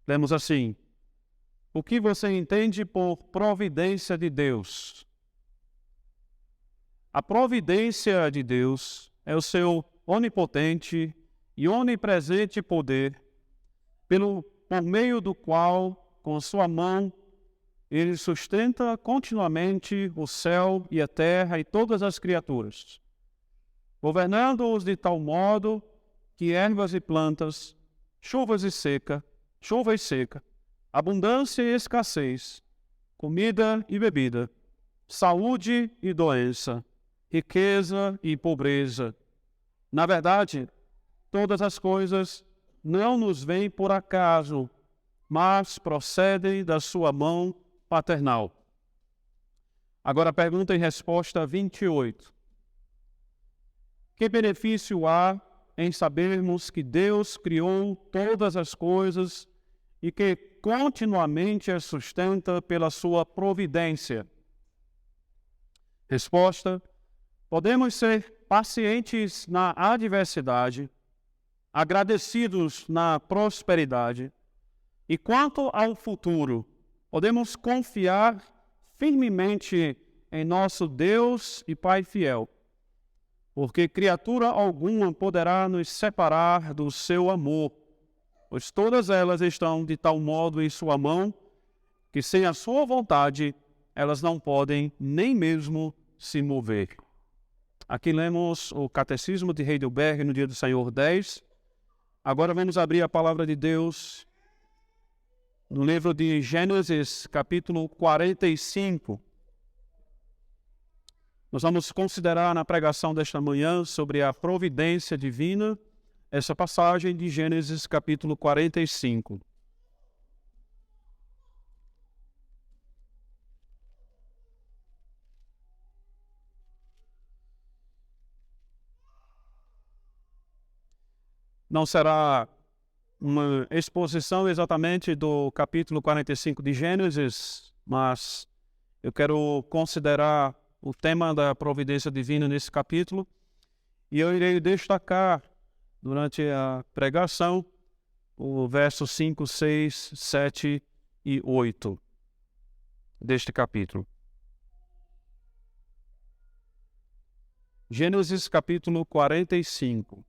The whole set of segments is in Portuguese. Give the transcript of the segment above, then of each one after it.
Lemos assim: o que você entende por providência de Deus? A providência de Deus é o seu onipotente e onipresente poder, por meio do qual, com sua mão, ele sustenta continuamente o céu e a terra e todas as criaturas, governando-os de tal modo que ervas e plantas, chuva e seca, abundância e escassez, comida e bebida, saúde e doença, riqueza e pobreza. Na verdade, todas as coisas não nos vêm por acaso, mas procedem da sua mão paternal. Agora, pergunta e resposta 28. Que benefício há em sabermos que Deus criou todas as coisas e que continuamente as sustenta pela sua providência? Resposta: podemos ser pacientes na adversidade, agradecidos na prosperidade, e quanto ao futuro, podemos confiar firmemente em nosso Deus e Pai fiel, porque criatura alguma poderá nos separar do seu amor, pois todas elas estão de tal modo em sua mão, que sem a sua vontade elas não podem nem mesmo se mover. Aqui lemos o Catecismo de Heidelberg no Dia do Senhor 10. Agora vamos abrir a palavra de Deus no livro de Gênesis, capítulo 45. Nós vamos considerar na pregação desta manhã sobre a providência divina, essa passagem de Gênesis, capítulo 45. Não será uma exposição exatamente do capítulo 45 de Gênesis, mas eu quero considerar o tema da providência divina nesse capítulo, e eu irei destacar durante a pregação o verso 5, 6, 7 e 8 deste capítulo. Gênesis capítulo 45.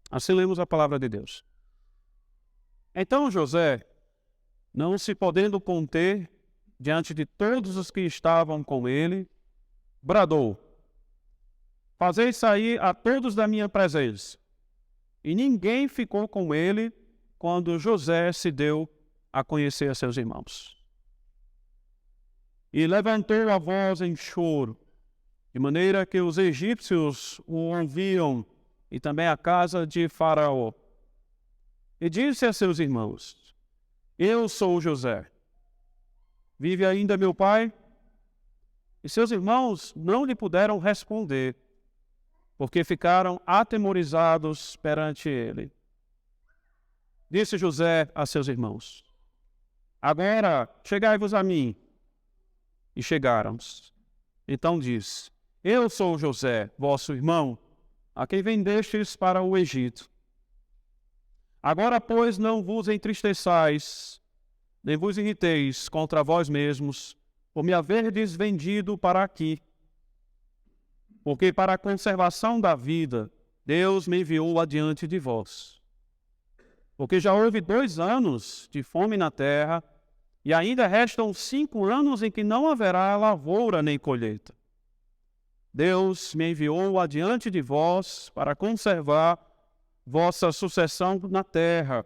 Assim lemos a palavra de Deus. Então José, não se podendo conter diante de todos os que estavam com ele, bradou: fazei sair a todos da minha presença. E ninguém ficou com ele quando José se deu a conhecer a seus irmãos. E levantou a voz em choro, de maneira que os egípcios o ouviam, e também a casa de Faraó. E disse a seus irmãos: eu sou José. Vive ainda meu pai? E seus irmãos não lhe puderam responder, porque ficaram atemorizados perante ele. Disse José a seus irmãos: agora chegai-vos a mim. E chegaram. Então disse: eu sou José, vosso irmão, a quem vendestes para o Egito. Agora, pois, não vos entristeçais, nem vos irriteis contra vós mesmos, por me haverdes vendido para aqui. Porque para a conservação da vida, Deus me enviou adiante de vós. Porque já houve 2 anos de fome na terra, e ainda restam 5 anos em que não haverá lavoura nem colheita. Deus me enviou adiante de vós para conservar vossa sucessão na terra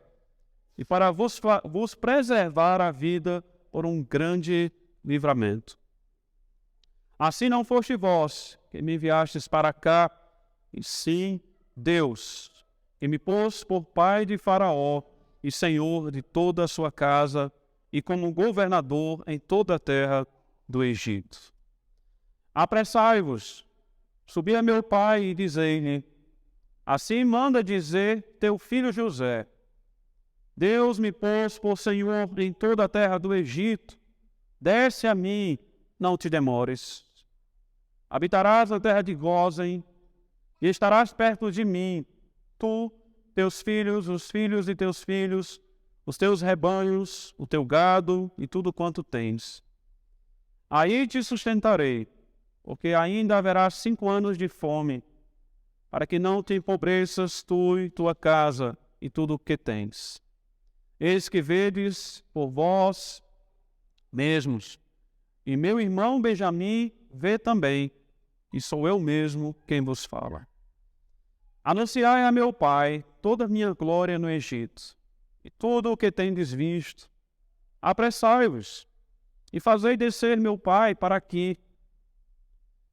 e para vos preservar a vida por um grande livramento. Assim não foste vós que me enviastes para cá, e sim Deus, que me pôs por pai de Faraó e senhor de toda a sua casa e como governador em toda a terra do Egito. Apressai-vos, subi a meu pai e dizei-lhe: assim manda dizer teu filho José: Deus me pôs por senhor em toda a terra do Egito. Desce a mim, não te demores. Habitarás na terra de Gósen, e estarás perto de mim, tu, teus filhos, os filhos de teus filhos, os teus rebanhos, o teu gado e tudo quanto tens. Aí te sustentarei, porque ainda haverá 5 anos de fome, para que não te empobreças tu e tua casa e tudo o que tens. Eis que vedes por vós mesmos, e meu irmão Benjamim vê também, e sou eu mesmo quem vos fala. Anunciai a meu pai toda a minha glória no Egito, e tudo o que tendes visto. Apressai-vos, e fazei descer meu pai para aqui.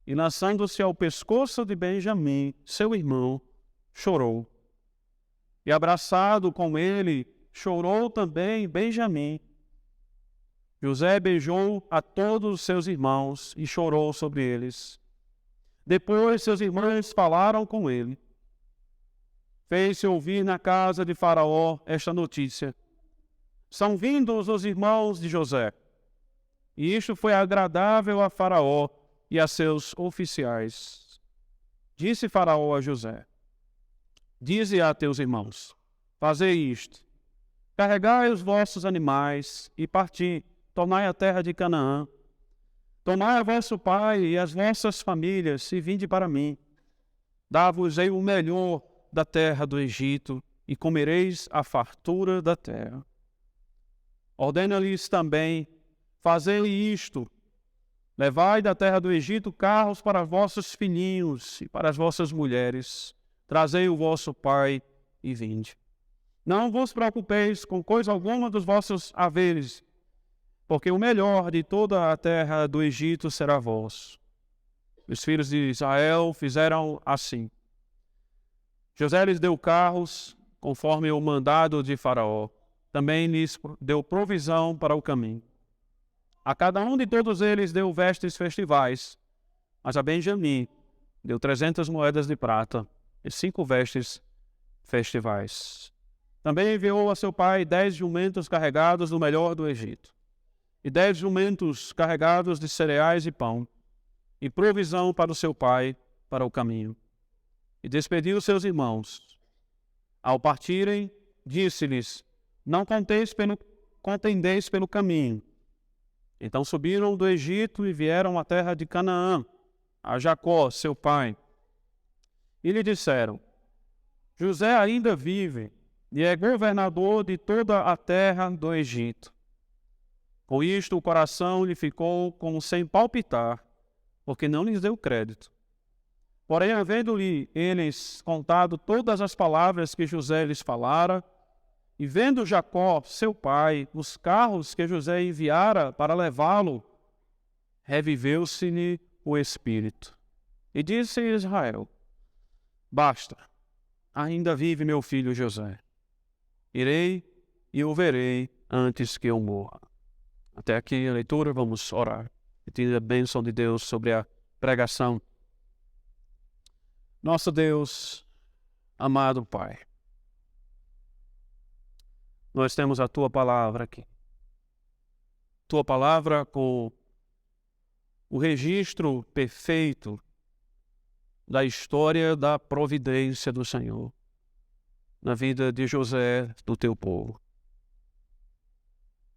E lançando-se ao pescoço de Benjamim, seu irmão, chorou. E abraçado com ele, chorou também Benjamim. José beijou a todos os seus irmãos e chorou sobre eles. Depois seus irmãos falaram com ele. Fez-se ouvir na casa de Faraó esta notícia: são vindos os irmãos de José. E isto foi agradável a Faraó e a seus oficiais. Disse Faraó a José: dize a teus irmãos, fazei isto: carregai os vossos animais e parti, tornai a terra de Canaã. Tomai a vosso pai e as vossas famílias e vinde para mim. Dá-vos-ei o melhor da terra do Egito e comereis a fartura da terra. Ordena-lhes também: fazei isto: levai da terra do Egito carros para vossos filhinhos e para as vossas mulheres. Trazei o vosso pai e vinde. Não vos preocupeis com coisa alguma dos vossos haveres, porque o melhor de toda a terra do Egito será vosso. Os filhos de Israel fizeram assim. José lhes deu carros, conforme o mandado de Faraó. Também lhes deu provisão para o caminho. A cada um de todos eles deu vestes festivais, mas a Benjamim deu 300 moedas de prata e 5 vestes festivais. Também enviou a seu pai 10 jumentos carregados do melhor do Egito, e 10 jumentos carregados de cereais e pão, e provisão para o seu pai para o caminho. E despediu seus irmãos. Ao partirem, disse-lhes: não contendeis pelo caminho. Então subiram do Egito e vieram à terra de Canaã, a Jacó, seu pai. E lhe disseram: José ainda vive e é governador de toda a terra do Egito. Com isto o coração lhe ficou como sem palpitar, porque não lhes deu crédito. Porém, havendo-lhe eles contado todas as palavras que José lhes falara, e vendo Jacó, seu pai, os carros que José enviara para levá-lo, reviveu-se-lhe o espírito. E disse Israel: basta, ainda vive meu filho José. Irei e o verei antes que eu morra. Até aqui a leitura, vamos orar. Pedir a bênção de Deus sobre a pregação. Nosso Deus, amado Pai, nós temos a Tua palavra aqui. Tua palavra com o registro perfeito da história da providência do Senhor na vida de José, do Teu povo.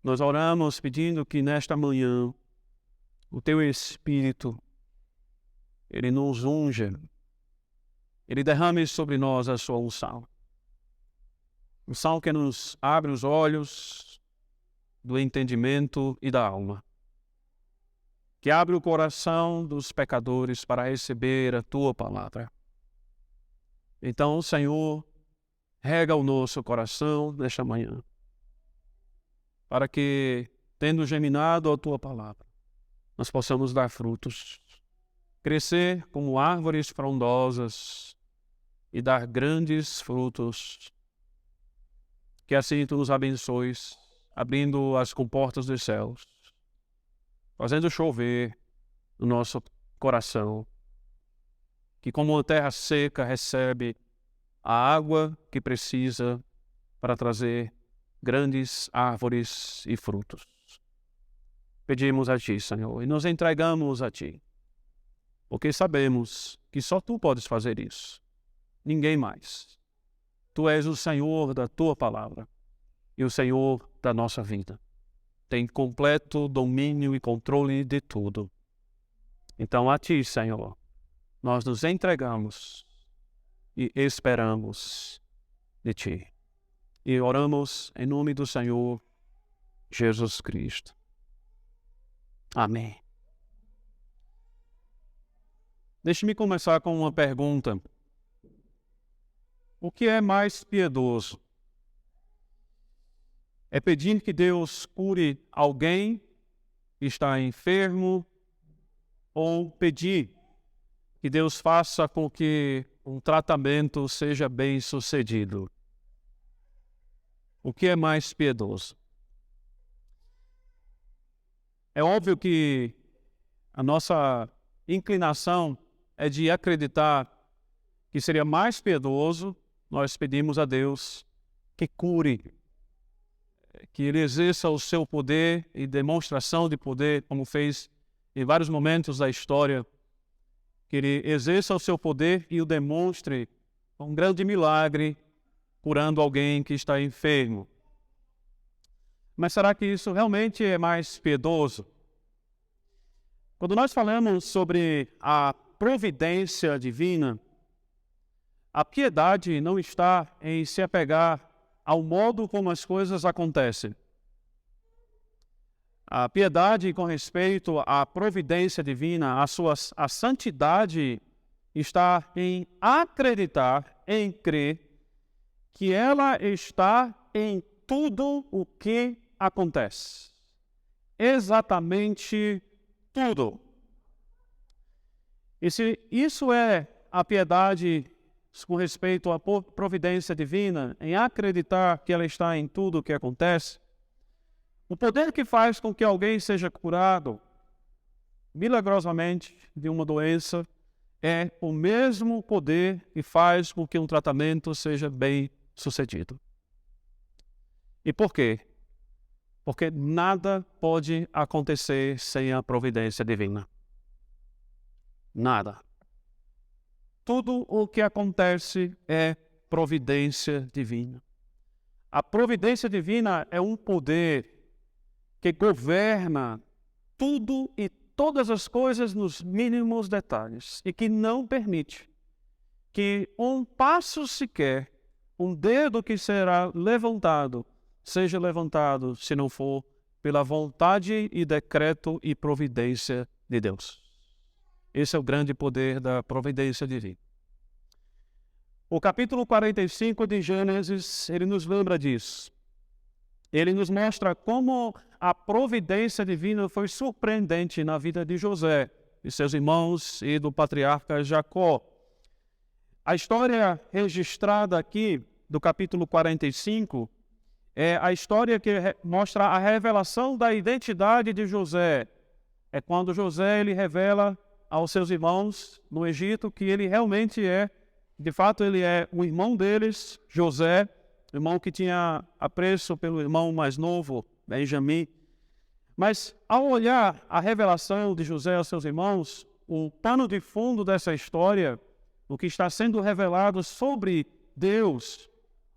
Nós oramos pedindo que nesta manhã o Teu Espírito, Ele nos unja, Ele derrame sobre nós a Sua unção. Unção que nos abre os olhos do entendimento e da alma. Que abre o coração dos pecadores para receber a Tua palavra. Então, Senhor, rega o nosso coração nesta manhã, para que, tendo germinado a Tua palavra, nós possamos dar frutos, crescer como árvores frondosas e dar grandes frutos. Que assim Tu nos abençoes, abrindo as comportas dos céus, fazendo chover no nosso coração, que como uma terra seca recebe a água que precisa para trazer grandes árvores e frutos. Pedimos a Ti, Senhor, e nos entregamos a Ti. porque sabemos que só Tu podes fazer isso, ninguém mais. Tu és o Senhor da Tua palavra e o Senhor da nossa vida. Tem completo domínio e controle de tudo. Então, a Ti, Senhor, nós nos entregamos e esperamos de Ti. E oramos em nome do Senhor Jesus Cristo. Amém. Deixe-me começar com uma pergunta. O que é mais piedoso? É pedir que Deus cure alguém que está enfermo ou pedir que Deus faça com que um tratamento seja bem sucedido? O que é mais piedoso? É óbvio que a nossa inclinação é de acreditar que seria mais piedoso nós pedimos a Deus que cure, que Ele exerça o seu poder e demonstração de poder, como fez em vários momentos da história, que Ele exerça o seu poder e o demonstre com um grande milagre, curando alguém que está enfermo. Mas será que isso realmente é mais piedoso? Quando nós falamos sobre a providência divina, a piedade não está em se apegar ao modo como as coisas acontecem. A piedade com respeito à providência divina, a santidade, está em acreditar, em crer, que ela está em tudo o que acontece. Exatamente tudo. E se isso é a piedade com respeito à providência divina, em acreditar que ela está em tudo o que acontece, o poder que faz com que alguém seja curado milagrosamente de uma doença é o mesmo poder que faz com que um tratamento seja bem sucedido. E por quê? Porque nada pode acontecer sem a providência divina. Nada. Tudo o que acontece é providência divina. A providência divina é um poder que governa tudo e todas as coisas nos mínimos detalhes e que não permite que um passo sequer, um dedo que será levantado, seja levantado se não for pela vontade e decreto e providência de Deus. Esse é o grande poder da providência divina. O capítulo 45 de Gênesis, ele nos lembra disso. Ele nos mostra como a providência divina foi surpreendente na vida de José, de seus irmãos e do patriarca Jacó. A história registrada aqui do capítulo 45 é a história que mostra a revelação da identidade de José. É quando José ele revela aos seus irmãos no Egito que ele realmente é, de fato ele é o irmão deles, José, irmão que tinha apreço pelo irmão mais novo, Benjamim. Mas ao olhar a revelação de José aos seus irmãos, o pano de fundo dessa história, o que está sendo revelado sobre Deus,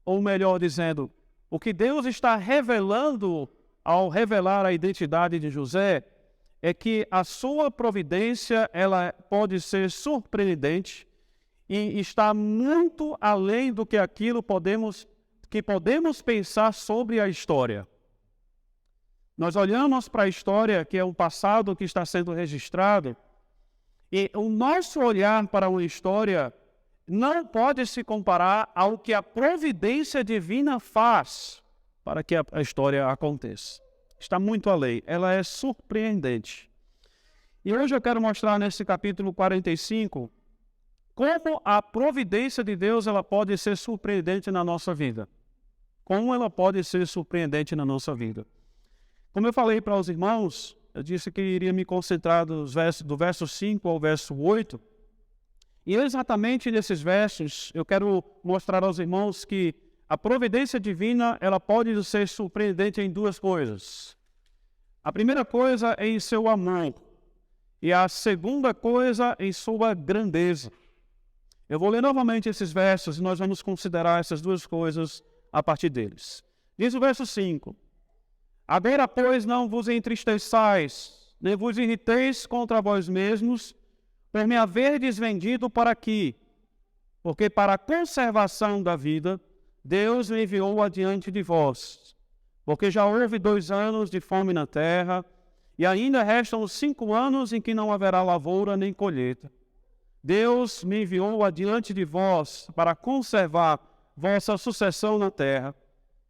ou melhor dizendo, o que Deus está revelando ao revelar a identidade de José, é que a sua providência ela pode ser surpreendente e está muito além do que aquilo que podemos pensar sobre a história. Nós olhamos para a história, que é o passado que está sendo registrado, e o nosso olhar para uma história não pode se comparar ao que a providência divina faz para que a história aconteça. Está muito além, ela é surpreendente. E hoje eu quero mostrar nesse capítulo 45 como a providência de Deus ela pode ser surpreendente na nossa vida. Como ela pode ser surpreendente na nossa vida. Como eu falei para os irmãos, eu disse que iria me concentrar do verso 5 ao verso 8. E exatamente nesses versos eu quero mostrar aos irmãos que a providência divina ela pode ser surpreendente em duas coisas. A primeira coisa é em seu amor. e a segunda coisa em sua grandeza. Eu vou ler novamente esses versos e nós vamos considerar essas duas coisas a partir deles. Diz o verso 5: Agora, pois, não vos entristeçais, nem vos irriteis contra vós mesmos, por me haverdes vendido para aqui, porque para a conservação da vida, Deus me enviou adiante de vós. Porque já houve 2 anos de fome na terra, e ainda restam os 5 anos em que não haverá lavoura nem colheita. Deus me enviou adiante de vós para conservar vossa sucessão na terra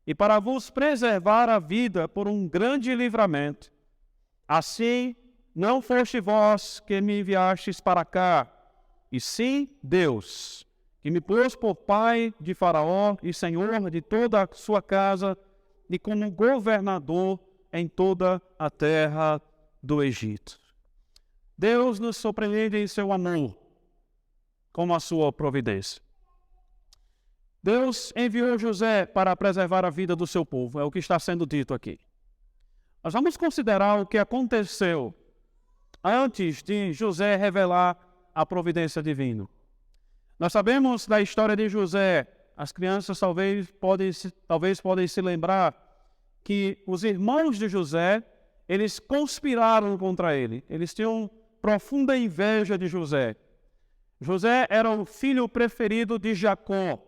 e para vos preservar a vida por um grande livramento. Assim, não foste vós que me enviastes para cá, e sim Deus, que me pôs por pai de Faraó e senhor de toda a sua casa e como governador em toda a terra do Egito. Deus nos surpreende em seu amor, como a sua providência. Deus enviou José para preservar a vida do seu povo, é o que está sendo dito aqui. Nós vamos considerar o que aconteceu antes de José revelar a providência divina. Nós sabemos da história de José, as crianças talvez podem se lembrar que os irmãos de José, eles conspiraram contra ele, eles tinham profunda inveja de José. José era o filho preferido de Jacó.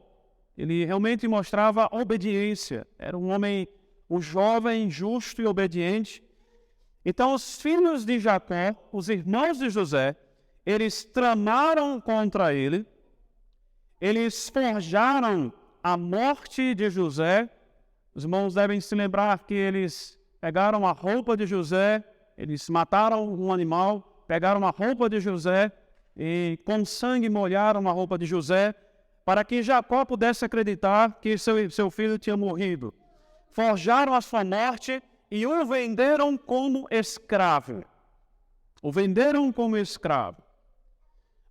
Ele realmente mostrava obediência. Era um homem, um jovem justo e obediente. Então, os filhos de Jacó, os irmãos de José, eles tramaram contra ele. Eles forjaram a morte de José. Os irmãos devem se lembrar que eles pegaram a roupa de José, eles mataram um animal, pegaram a roupa de José, e com sangue molharam a roupa de José, para que Jacó pudesse acreditar que seu filho tinha morrido. Forjaram a sua morte e o venderam como escravo. O venderam como escravo.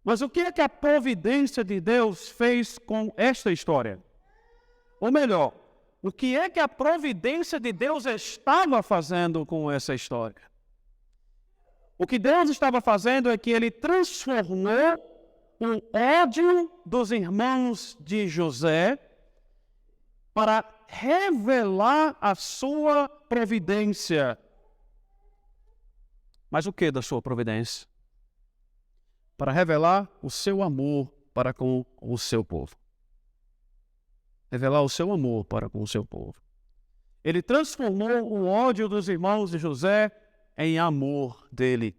Mas o que é que a providência de Deus fez com esta história? Ou melhor, o que é que a providência de Deus estava fazendo com essa história? O que Deus estava fazendo é que ele transformou o ódio dos irmãos de José para revelar a sua providência. Mas o que da sua providência? Para revelar o seu amor para com o seu povo. Revelar o seu amor para com o seu povo. Ele transformou o ódio dos irmãos de José em amor dele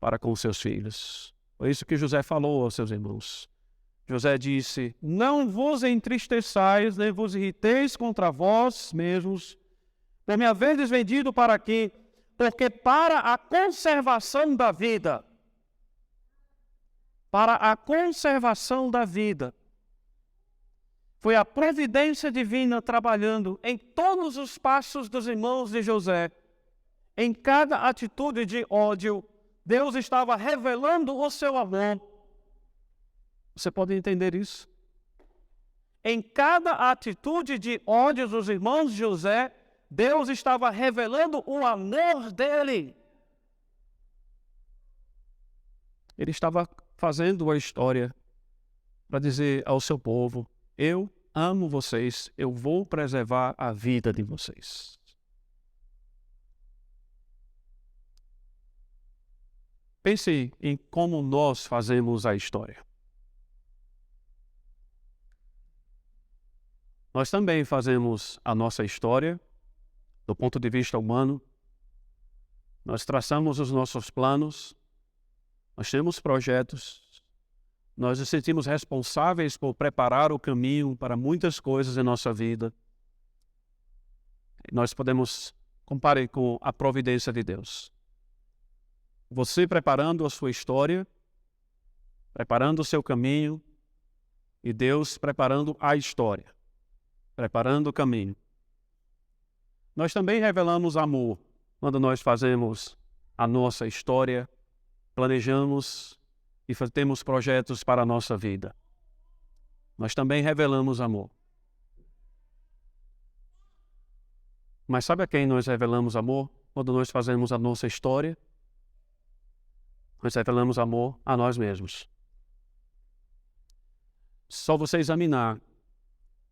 para com seus filhos. Foi isso que José falou aos seus irmãos. José disse: Não vos entristeçais, nem vos irriteis contra vós mesmos, por me haverdes vendido para aqui, porque para a conservação da vida, foi a providência divina trabalhando em todos os passos dos irmãos de José. Em cada atitude de ódio, Deus estava revelando o seu amor. Você pode entender isso? Em cada atitude de ódio dos irmãos de José, Deus estava revelando o amor dele. Ele estava fazendo a história para dizer ao seu povo: eu amo vocês, eu vou preservar a vida de vocês. Pense em como nós fazemos a história. Nós também fazemos a nossa história do ponto de vista humano. Nós traçamos os nossos planos, nós temos projetos, nós nos sentimos responsáveis por preparar o caminho para muitas coisas em nossa vida. Nós podemos comparar com a providência de Deus. Você preparando a sua história, preparando o seu caminho, e Deus preparando a história, preparando o caminho. Nós também revelamos amor quando nós fazemos a nossa história, planejamos e temos projetos para a nossa vida. Nós também revelamos amor. Mas sabe a quem nós revelamos amor? Quando nós fazemos a nossa história? nós revelamos amor a nós mesmos. Só você examinar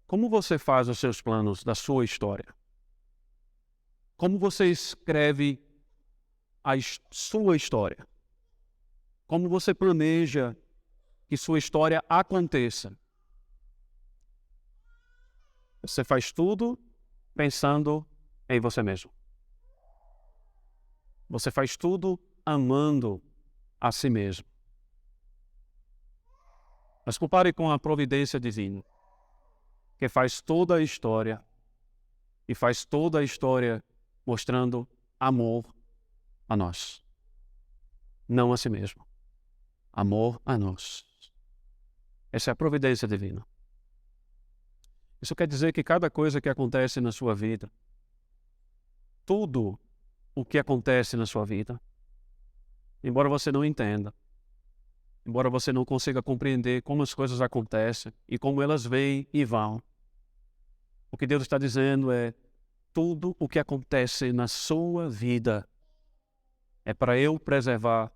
como você faz os seus planos da sua história. Como você escreve a sua história. Como você planeja que sua história aconteça. Você faz tudo pensando em você mesmo. Você faz tudo amando a si mesmo. Mas compare com a providência divina, que faz toda a história e faz toda a história mostrando amor a nós. Não a si mesmo. Amor a nós. Essa é a providência divina. Isso quer dizer que cada coisa que acontece na sua vida, tudo o que acontece na sua vida, embora você não entenda, embora você não consiga compreender como as coisas acontecem e como elas vêm e vão, o que Deus está dizendo é: tudo o que acontece na sua vida é para eu preservar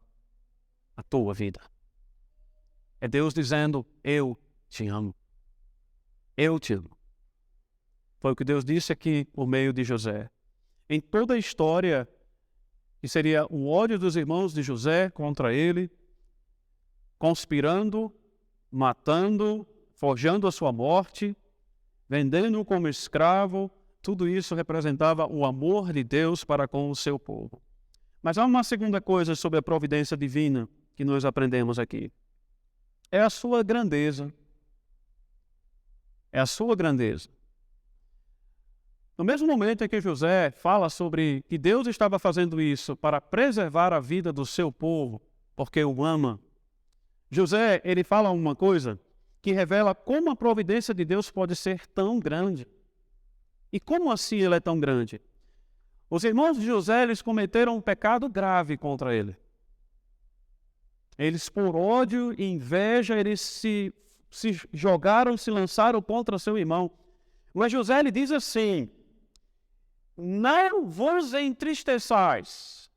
a tua vida. É Deus dizendo: eu te amo. Eu te amo. Foi o que Deus disse aqui por meio de José. Em toda a história, que seria o ódio dos irmãos de José contra ele, conspirando, matando, forjando a sua morte, vendendo-o como escravo, tudo isso representava o amor de Deus para com o seu povo. Mas há uma segunda coisa sobre a providência divina que nós aprendemos aqui. É a sua grandeza. É a sua grandeza. No mesmo momento em que José fala sobre que Deus estava fazendo isso para preservar a vida do seu povo, porque o ama, José, ele fala uma coisa que revela como a providência de Deus pode ser tão grande. E como assim ela é tão grande? Os irmãos de José, eles cometeram um pecado grave contra ele. Eles, por ódio e inveja, eles se jogaram, se lançaram contra seu irmão. Mas José, ele diz assim: não vos entristeçais.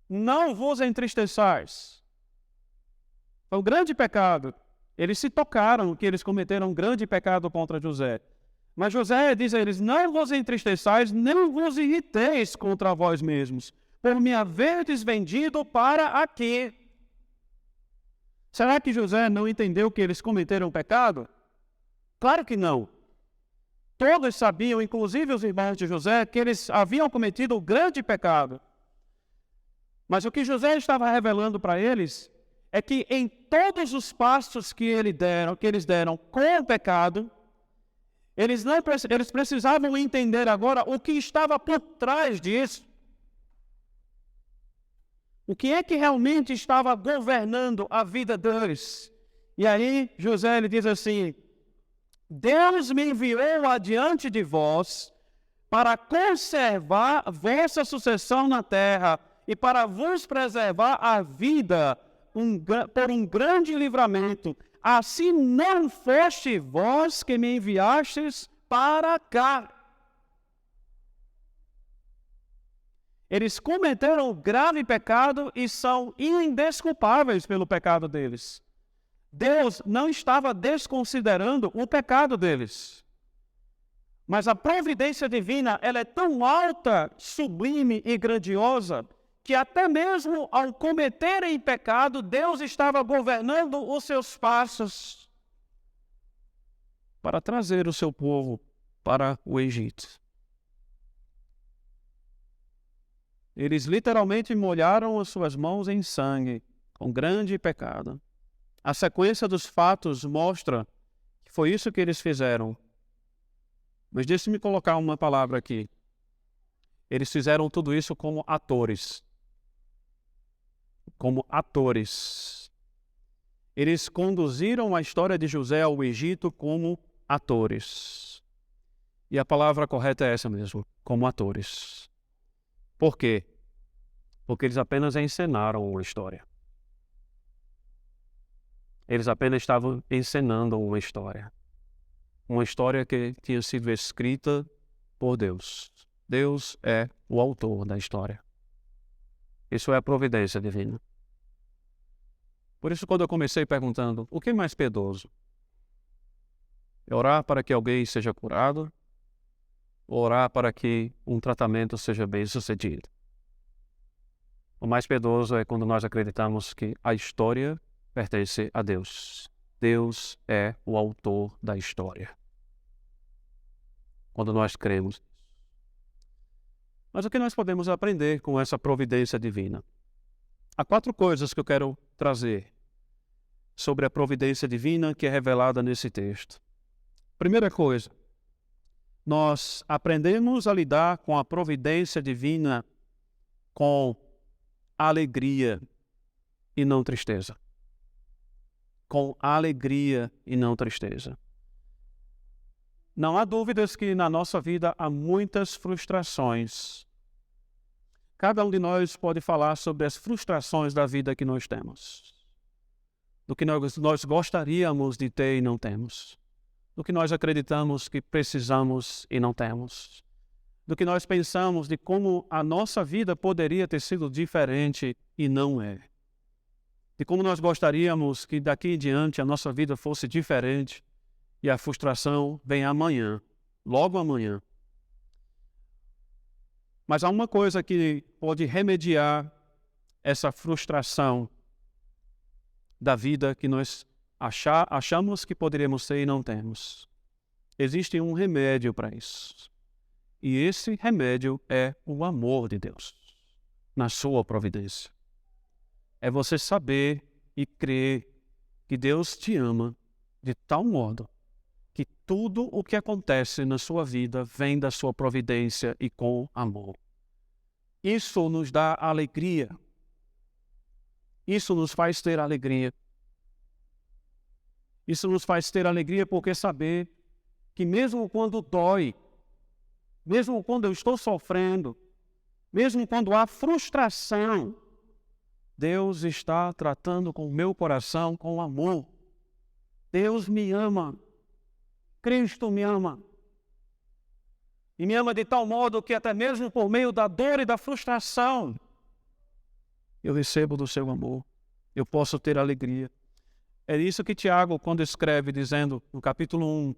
Não vos entristeçais. Foi um grande pecado. Eles se tocaram que eles cometeram um grande pecado contra José. Mas José diz a eles: não vos entristeçais, nem vos irriteis contra vós mesmos, por me haverdes vendido para aqui. Será que José não entendeu que eles cometeram pecado? Claro que não. Todos sabiam, inclusive os irmãos de José, que eles haviam cometido um grande pecado. Mas o que José estava revelando para eles é que em todos os passos que eles deram com o pecado, eles precisavam entender agora o que estava por trás disso. O que é que realmente estava governando a vida deles? E aí José ele diz assim: Deus me enviou adiante de vós para conservar vossa sucessão na terra e para vos preservar a vida por um grande livramento. Assim não foste vós que me enviastes para cá. Eles cometeram um grave pecado e são indesculpáveis pelo pecado deles. Deus não estava desconsiderando o pecado deles. Mas a providência divina, ela é tão alta, sublime e grandiosa, que até mesmo ao cometerem pecado, Deus estava governando os seus passos para trazer o seu povo para o Egito. Eles literalmente molharam as suas mãos em sangue, com grande pecado. A sequência dos fatos mostra que foi isso que eles fizeram. Mas deixe-me colocar uma palavra aqui. Eles fizeram tudo isso como atores. Como atores. Eles conduziram a história de José ao Egito como atores. E a palavra correta é essa mesmo, como atores. Por quê? Porque eles apenas encenaram uma história. Eles apenas estavam encenando uma história. Uma história que tinha sido escrita por Deus. Deus é o autor da história. Isso é a providência divina. Por isso, quando eu comecei perguntando, o que é mais piedoso? É orar para que alguém seja curado? Ou orar para que um tratamento seja bem sucedido? O mais piedoso é quando nós acreditamos que a história pertence a Deus. Deus é o autor da história. Quando nós cremos. Mas o que nós podemos aprender com essa providência divina? Há 4 coisas que eu quero trazer sobre a providência divina que é revelada nesse texto. Primeira coisa, nós aprendemos a lidar com a providência divina com alegria e não tristeza. Com alegria e não tristeza. Não há dúvidas que na nossa vida há muitas frustrações. Cada um de nós pode falar sobre as frustrações da vida que nós temos. Do que nós gostaríamos de ter e não temos. Do que nós acreditamos que precisamos e não temos. Do que nós pensamos de como a nossa vida poderia ter sido diferente e não é. De como nós gostaríamos que daqui em diante a nossa vida fosse diferente e a frustração vem amanhã, logo amanhã. Mas há uma coisa que pode remediar essa frustração da vida que nós achamos que poderíamos ter e não temos. Existe um remédio para isso. E esse remédio é o amor de Deus, na sua providência. É você saber e crer que Deus te ama de tal modo que tudo o que acontece na sua vida vem da sua providência e com amor. Isso nos dá alegria. Isso nos faz ter alegria. Isso nos faz ter alegria porque saber que mesmo quando dói, mesmo quando eu estou sofrendo, mesmo quando há frustração, Deus está tratando com o meu coração com amor. Deus me ama. Cristo me ama. E me ama de tal modo que até mesmo por meio da dor e da frustração, eu recebo do seu amor. Eu posso ter alegria. É isso que Tiago, quando escreve, dizendo no capítulo 1,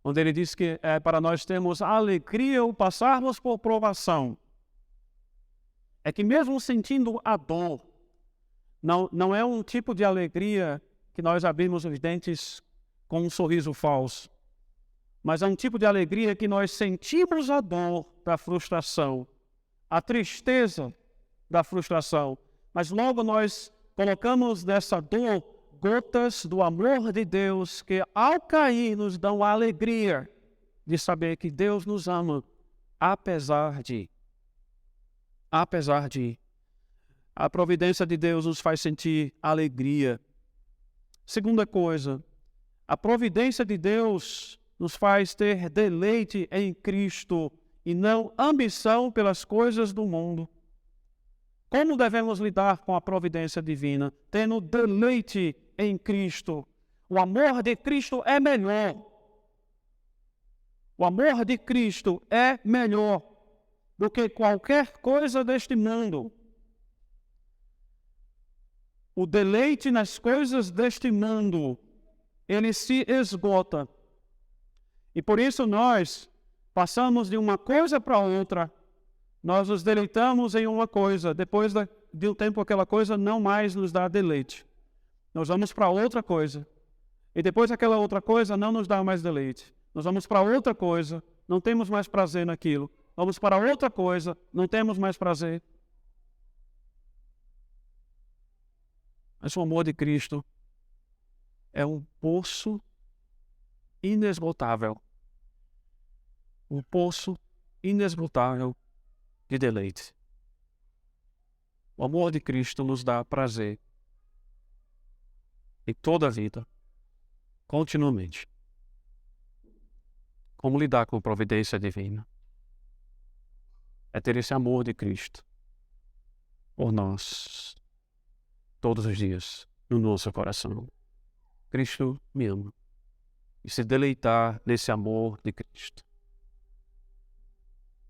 onde ele diz que é para nós termos alegria ao passarmos por provação. É que mesmo sentindo a dor, não é um tipo de alegria que nós abrimos os dentes com um sorriso falso. Mas é um tipo de alegria que nós sentimos a dor da frustração, a tristeza da frustração. Mas logo nós colocamos nessa dor gotas do amor de Deus que ao cair nos dão a alegria de saber que Deus nos ama, apesar de. A providência de Deus nos faz sentir alegria. Segunda coisa, a providência de Deus nos faz ter deleite em Cristo e não ambição pelas coisas do mundo. Como devemos lidar com a providência divina? Tendo deleite em Cristo. O amor de Cristo é melhor. O amor de Cristo é melhor do que qualquer coisa deste mundo. O deleite nas coisas deste mundo, ele se esgota. E por isso nós passamos de uma coisa para outra. Nós nos deleitamos em uma coisa. Depois de um tempo, aquela coisa não mais nos dá deleite. Nós vamos para outra coisa. E depois aquela outra coisa não nos dá mais deleite. Nós vamos para outra coisa, não temos mais prazer naquilo. Vamos para outra coisa, não temos mais prazer. Mas o amor de Cristo é um poço inesgotável. Um poço inesgotável de deleite. O amor de Cristo nos dá prazer em toda a vida, continuamente. Como lidar com a providência divina? É ter esse amor de Cristo por nós, todos os dias, no nosso coração. Cristo me ama. E se deleitar nesse amor de Cristo.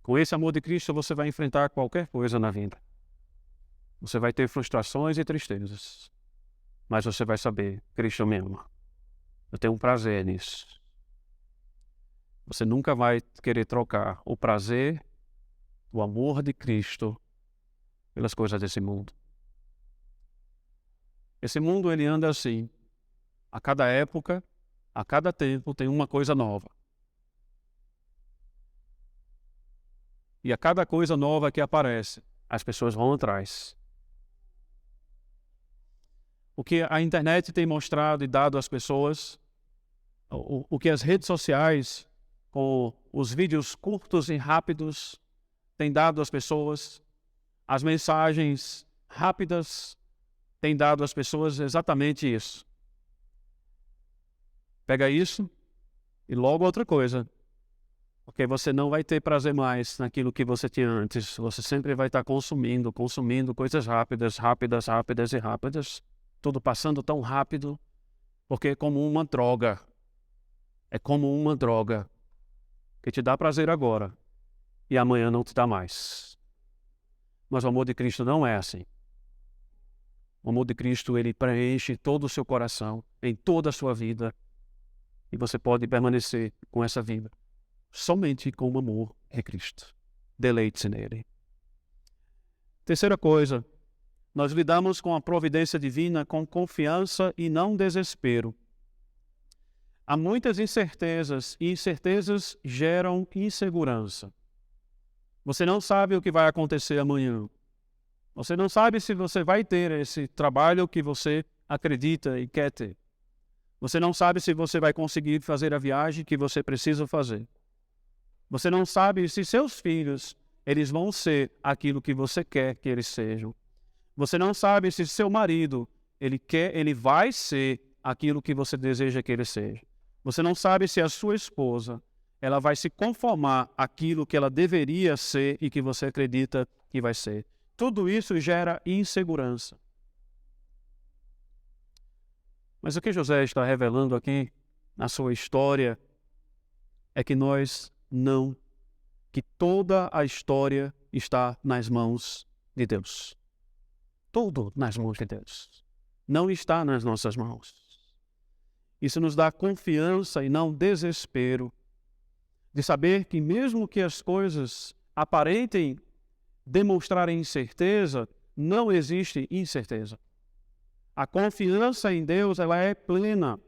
Com esse amor de Cristo, você vai enfrentar qualquer coisa na vida. Você vai ter frustrações e tristezas. Mas você vai saber, Cristo me ama. Eu tenho um prazer nisso. Você nunca vai querer trocar o prazer, o amor de Cristo pelas coisas desse mundo. Esse mundo, ele anda assim. A cada época, a cada tempo, tem uma coisa nova. E a cada coisa nova que aparece, as pessoas vão atrás. O que a internet tem mostrado e dado às pessoas, o que as redes sociais, com os vídeos curtos e rápidos, têm dado às pessoas, as mensagens rápidas têm dado às pessoas exatamente isso. Pega isso e logo outra coisa. Porque você não vai ter prazer mais naquilo que você tinha antes. Você sempre vai estar consumindo coisas rápidas. Tudo passando tão rápido, porque é como uma droga. É como uma droga que te dá prazer agora e amanhã não te dá mais. Mas o amor de Cristo não é assim. O amor de Cristo, ele preenche todo o seu coração, em toda a sua vida, e você pode permanecer com essa vida somente com o amor de Cristo. Deleite-se nele. Terceira coisa, nós lidamos com a providência divina com confiança e não desespero. Há muitas incertezas e incertezas geram insegurança. Você não sabe o que vai acontecer amanhã. Você não sabe se você vai ter esse trabalho que você acredita e quer ter. Você não sabe se você vai conseguir fazer a viagem que você precisa fazer. Você não sabe se seus filhos, eles vão ser aquilo que você quer que eles sejam. Você não sabe se seu marido, ele vai ser aquilo que você deseja que ele seja. Você não sabe se a sua esposa, ela vai se conformar àquilo que ela deveria ser e que você acredita que vai ser. Tudo isso gera insegurança. Mas o que José está revelando aqui na sua história é que que toda a história está nas mãos de Deus. Tudo nas mãos de Deus. Não está nas nossas mãos. Isso nos dá confiança e não desespero de saber que mesmo que as coisas aparentem demonstrarem incerteza, não existe incerteza. A confiança em Deus, ela é plena.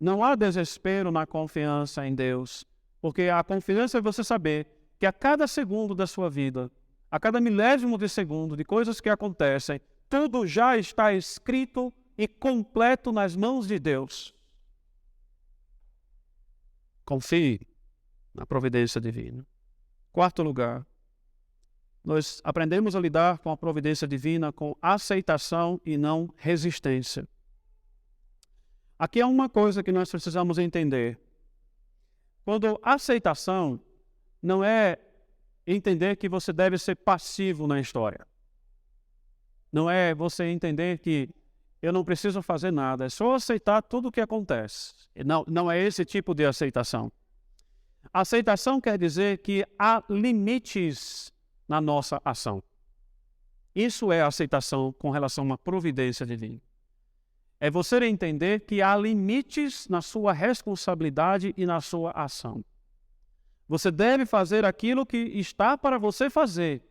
Não há desespero na confiança em Deus, porque a confiança é você saber que a cada segundo da sua vida, a cada milésimo de segundo de coisas que acontecem, tudo já está escrito e completo nas mãos de Deus. Confie na providência divina. Quarto lugar, nós aprendemos a lidar com a providência divina com aceitação e não resistência. Aqui é uma coisa que nós precisamos entender. Quando aceitação não é entender que você deve ser passivo na história. Não é você entender que eu não preciso fazer nada, é só aceitar tudo o que acontece. Não é esse tipo de aceitação. Aceitação quer dizer que há limites na nossa ação. Isso é aceitação com relação a uma providência divina. É você entender que há limites na sua responsabilidade e na sua ação. Você deve fazer aquilo que está para você fazer,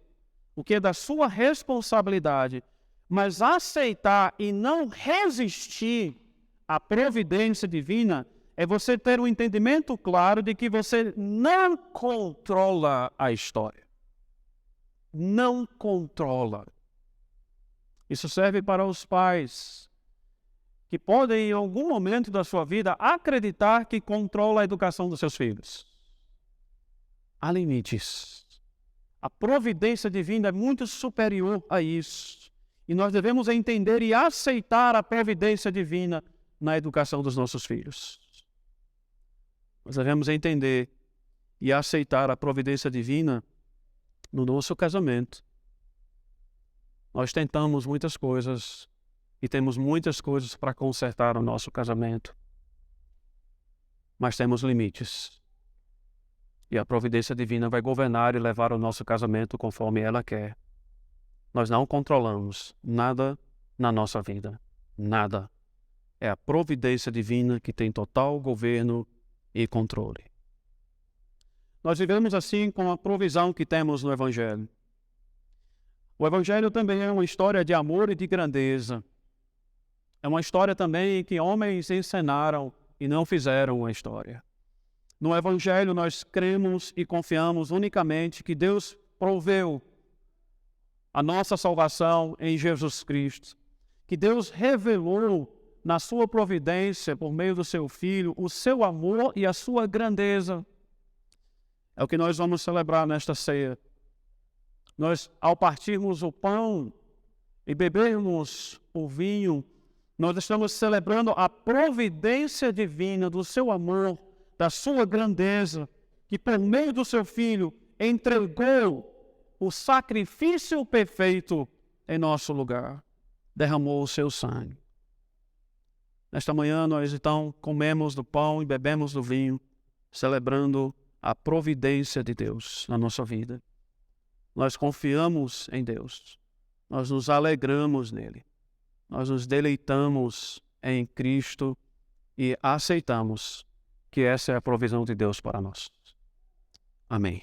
o que é da sua responsabilidade, mas aceitar e não resistir à providência divina é você ter um entendimento claro de que você não controla a história. Não controla. Isso serve para os pais que podem, em algum momento da sua vida, acreditar que controla a educação dos seus filhos. Há limites. A providência divina é muito superior a isso. E nós devemos entender e aceitar a providência divina na educação dos nossos filhos. Nós devemos entender e aceitar a providência divina no nosso casamento. Nós tentamos muitas coisas e temos muitas coisas para consertar o nosso casamento. Mas temos limites. E a providência divina vai governar e levar o nosso casamento conforme ela quer. Nós não controlamos nada na nossa vida. Nada. É a providência divina que tem total governo e controle. Nós vivemos assim com a provisão que temos no Evangelho. O Evangelho também é uma história de amor e de grandeza. É uma história também que homens encenaram e não fizeram uma história. No Evangelho nós cremos e confiamos unicamente que Deus proveu a nossa salvação em Jesus Cristo. Que Deus revelou na sua providência, por meio do seu Filho, o seu amor e a sua grandeza. É o que nós vamos celebrar nesta ceia. Nós, ao partirmos o pão e bebermos o vinho, nós estamos celebrando a providência divina do seu amor, da sua grandeza, que por meio do seu Filho entregou o sacrifício perfeito em nosso lugar, derramou o seu sangue. Nesta manhã nós então comemos do pão e bebemos do vinho, celebrando a providência de Deus na nossa vida. Nós confiamos em Deus, nós nos alegramos nele, nós nos deleitamos em Cristo e aceitamos que essa é a provisão de Deus para nós. Amém.